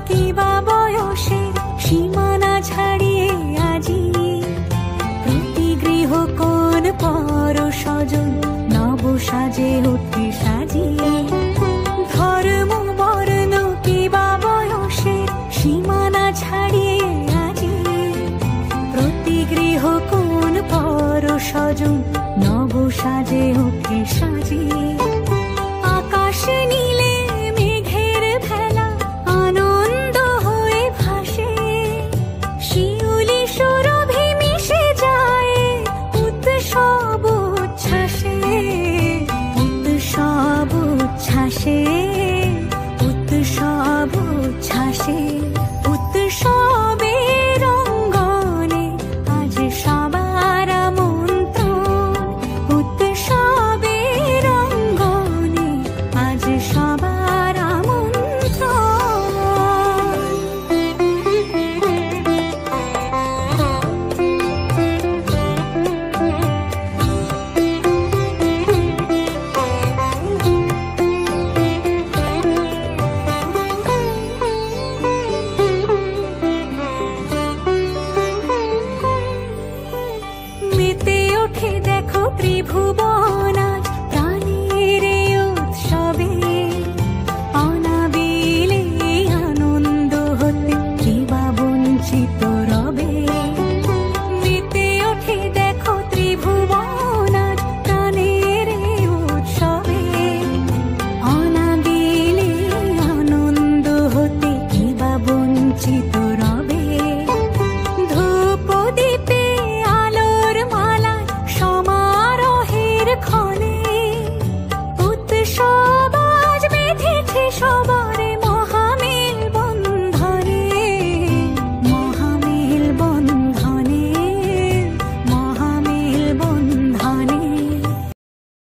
কিবা বয়সের সীমানা ছাড়িয়ে আজি প্রতি গৃহ কোন পর স্বজন নব সাজে ওঠে সাজিয়ে। ধর্ম বর্ণ কিবা বয়সের সীমানা ছাড়িয়ে আজি প্রতি গৃহ কোন পর স্বজন নব সাজে ওঠে সাজিয়ে। আকাশ নীলে মেঘের ভেলা আনন্দ হয়ে ভাসে, শিউলি সুরভি মিশে যায় উৎসব উচ্ছ্বাসে, উৎসব উচ্ছ্বাসে, উৎসব উচ্ছ্বাসে।